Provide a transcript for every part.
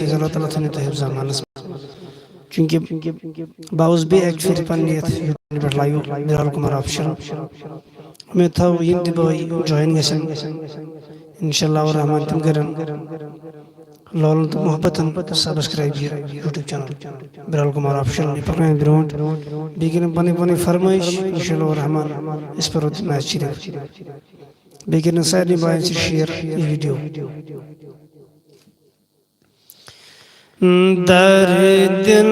اللہ تعالیٰ تھنی تو حفظ امانس چونکہ باوز بھی ایک پھر پنیت پہ لائیو برال کمار آفشل میں تھا یم دی بائی جوائن گسن انشاءاللہ الرحمن تم کرن لولن تو محبتن سبسکرائب یہ یوٹیوب چینل برال کمار آفشل پکڑیں برونٹ بیگن پانی پانی فرمائش انشاءاللہ الرحمن اس پر ہوتی میچ شریف بیگن سارے بائن سے شیئر یہ ویڈیو در دل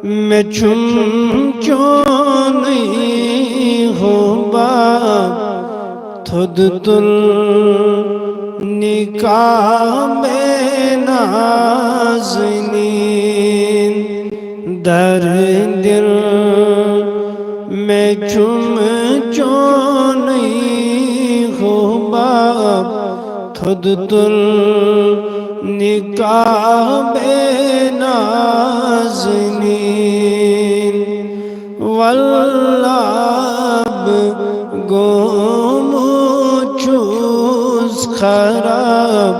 میں چھم کیوں نہیں ہو باب تھد تل نکاح میں نازنین در دل میں چھم کیوں نہیں ہو باب تھد تل نکاح بے نازنین واللہ گومو چوز خراب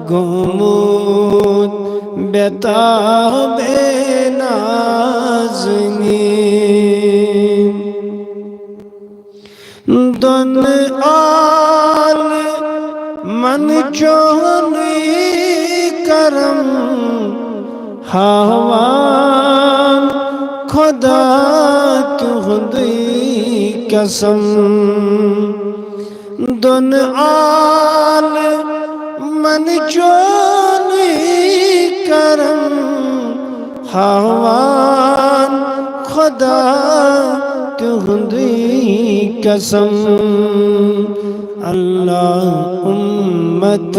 گومود بیتاب نازنین دن آل من چونی کرم حوان خدا تخدی قسم دن آل من چونی کرم حوان خدا تخدی قسم اللہ امت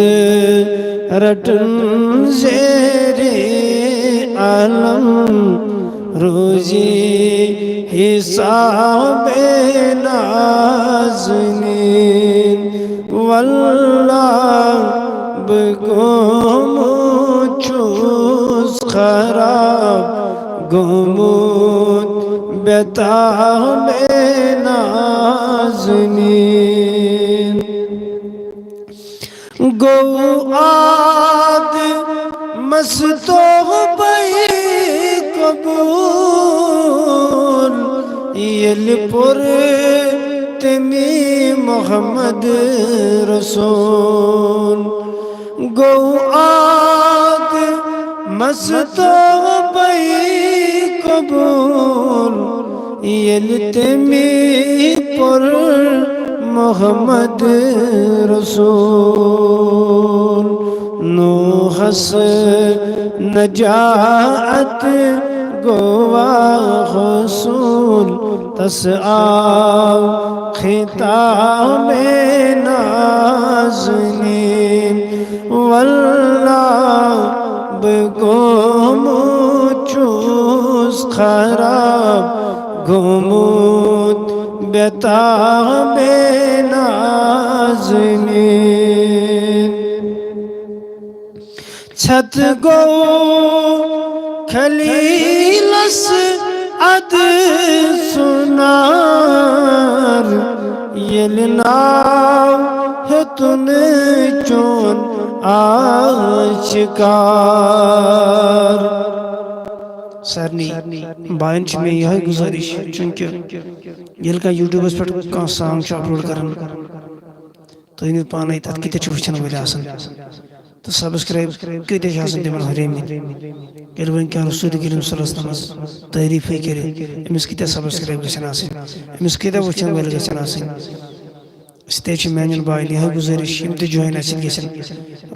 رٹن زیر عالم روزی حساب نازنین واللہ بگومو چوز خراب گومود بیتاب نازنین گو آد مستو بئی قبول یل پر تمی محمد رسول گو آد مستو بئی قبول یل تمی پر محمد رسول نوح سے نجات گواہ حصول تسعاو خطاب نازنین واللہ بگومو چوز خراب گومود بیتاب نازنین چھت گو خلیل اسعد سنار یلناو ہتن چون آشکار سرنی بائن چھ میں یہ گزارش چونکہ یل کا یوٹیوب اس پر کان سانگ چھ اپلوڈ کرن تو انہیں پانا تت کتے چھ وچھن ویلے آسن تو سبسکرائب کتے چھ آسن تمن حریمی یل ون کیا رسول کریم صلی اللہ علیہ وسلم تعریف ہے کرے امس کتے سبسکرائب گژھن آسن امس کتے وچھن ویلے گژھن آسن اس تے چھ میانن بائن یہ گزارش یم تہ جوائن آسن گژھن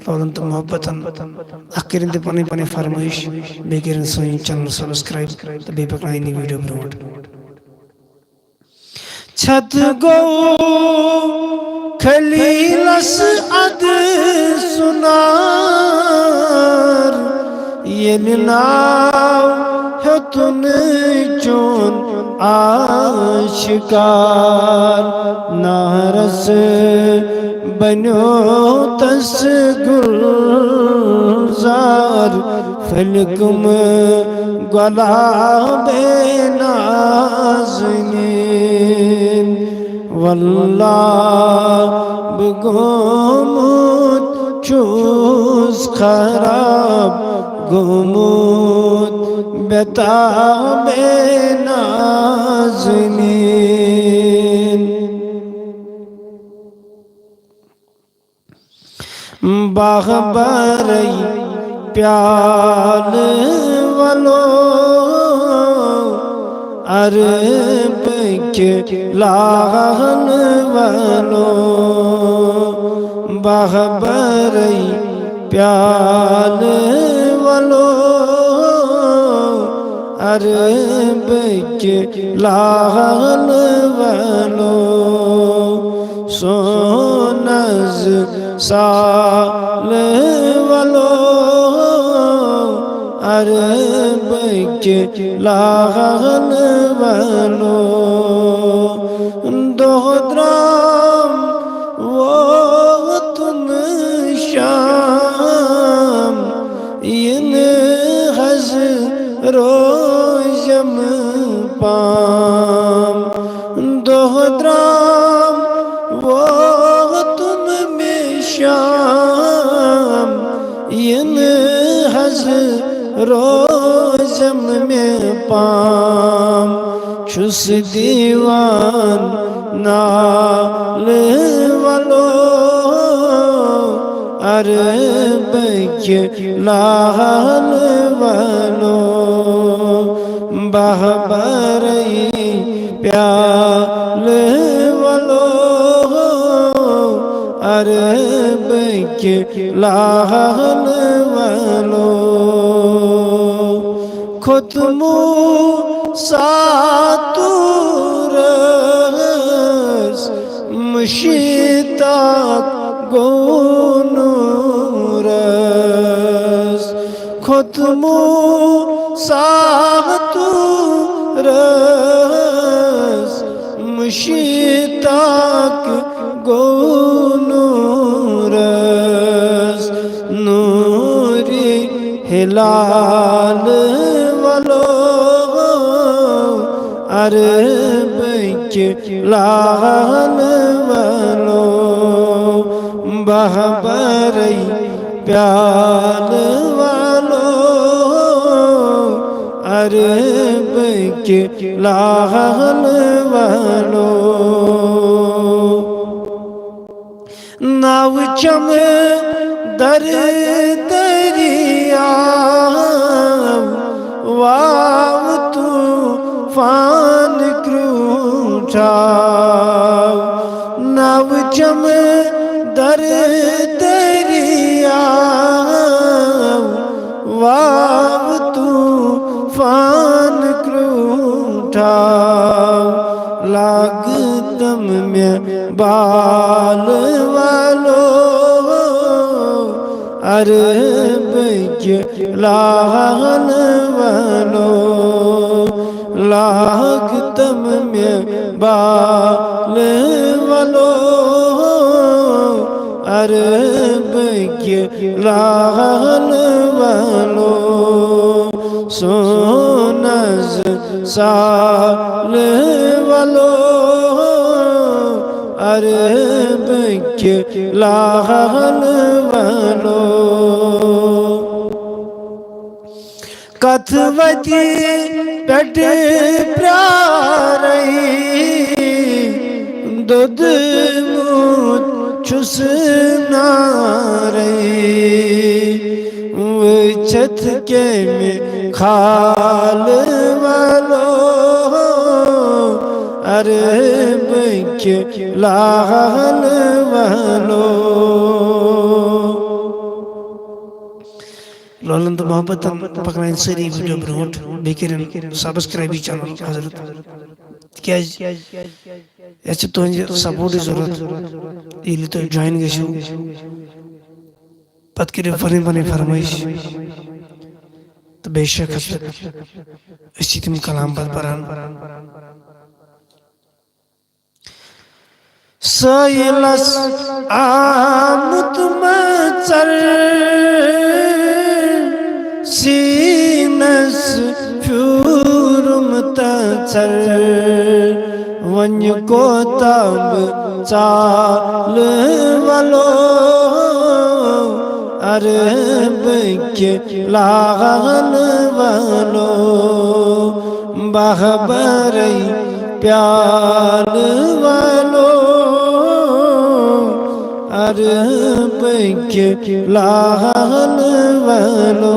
لولن تو محبتن اکھ کرن تہ پنن پنن فرمائش بیٚیہِ کٔرِن سٲنۍ چینل سبسکرائب تہٕ بیٚیہِ پکناین یہِ ویڈیو برونٛٹھ چھت گو خلیل اسعد سنار ییٚلہِ ناو ہیوٚتُن چون آشکار نارس بنیو تس گلزار فلکم گلاب نازنین واللہ بگومت چھوس خراب گومت بتاب نازنین باخبری پیال والو عرب کے لاغن والو باخبری پیال والو عرب کے لاغن والو سونز سال والو عرب کے لاغن والو دودرام وطن شام ین حز روزم پام دودرام وطن میں شام ین حز روزم میں پام چھس دیوان نال والو عرب کے لال والو باخبری پیال والو عرب کے لال والو ختمو ساتورس مشتاق گونورس ختمو ساتورس مشتاق گونورس نوری ہلال والو عرب کے لال والو باخبری پیال والو عرب کے لال والو ناو چم در دریا واو طوفان کروٹاو ناو چم در دریا واو طوفان کروٹاو لاگتم میں بال والو عرب کے لال والو لاگتم میں بال والو عرب کے لال والو سونز سال والو عرب کے لال والو کتھوتی پیٹ پیاری دودھ موت چھس ناری وچھت کے میں کھال والو عرب کے لال والو لولن تو محبت پکنائن سری ویڈیو برونٹ بیکرن سبسکرائبی چانل حضرت کیا ایسے تو ہنجے سپورٹی ضرورت یہ لی تو جوائن گشو پت کرے فرین بنے فرمائش تو بے شک حضرت اسی تم کلام پر پران سائلس آمد مچر سینس پھورم تچر ونج کو تب چال والو عرب کے لاغل والو بخبری پیال والو عرب کے لاغل والو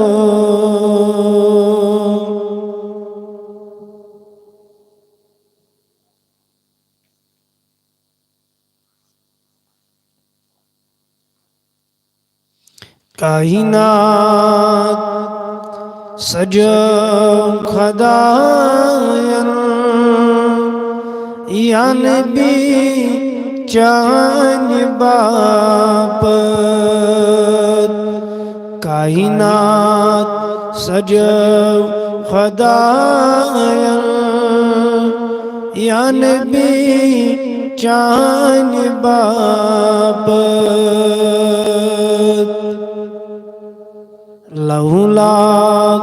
کائنات سجو خداین یا نبی چان باپت کائنات سجو خداین یا نبی چان باپت لولاک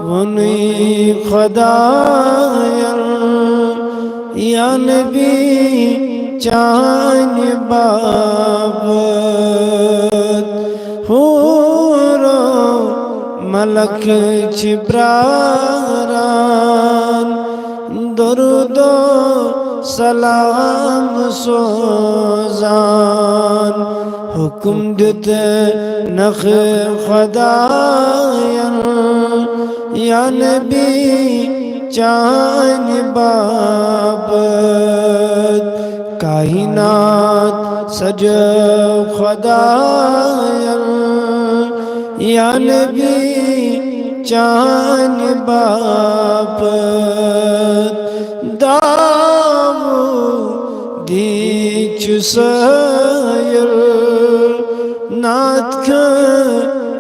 ونی خداین یا نبی چان بابت ہورو ملک چبراران درود و سلام سوزان حکم دیتے نخ خداین یا نبی چان بابت کائنات سجو خداین یا نبی چان بابت دامو دیچ سیر نات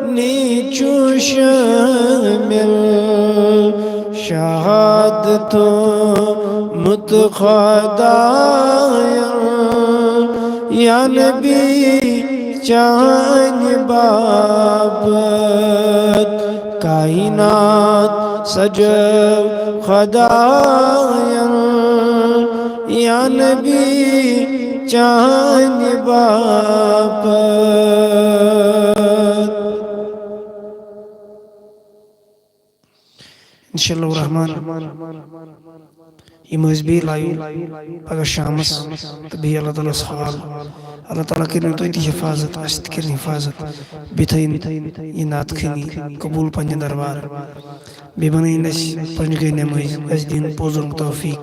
نیچو شامل شہادتو متخداین یا نبی چان بابت کائنات سجو خداین یا نبی چان بابت انشاءاللہ الرحمن یہ مذہبی لائیو اگر شامس تبھی اللہ تعالیٰ سوال اللہ تعالیٰ کرنے تو ایتی حفاظت اشت کرنے حفاظت بیتھائن یہ نات کھنی قبول پنج دربار بے بنائیں نش پنج گئی نمائز اس دین پوزر توفیق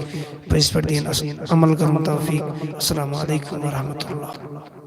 پر اس پر دین عمل کرنے توفیق السلام علیکم ورحمۃ اللہ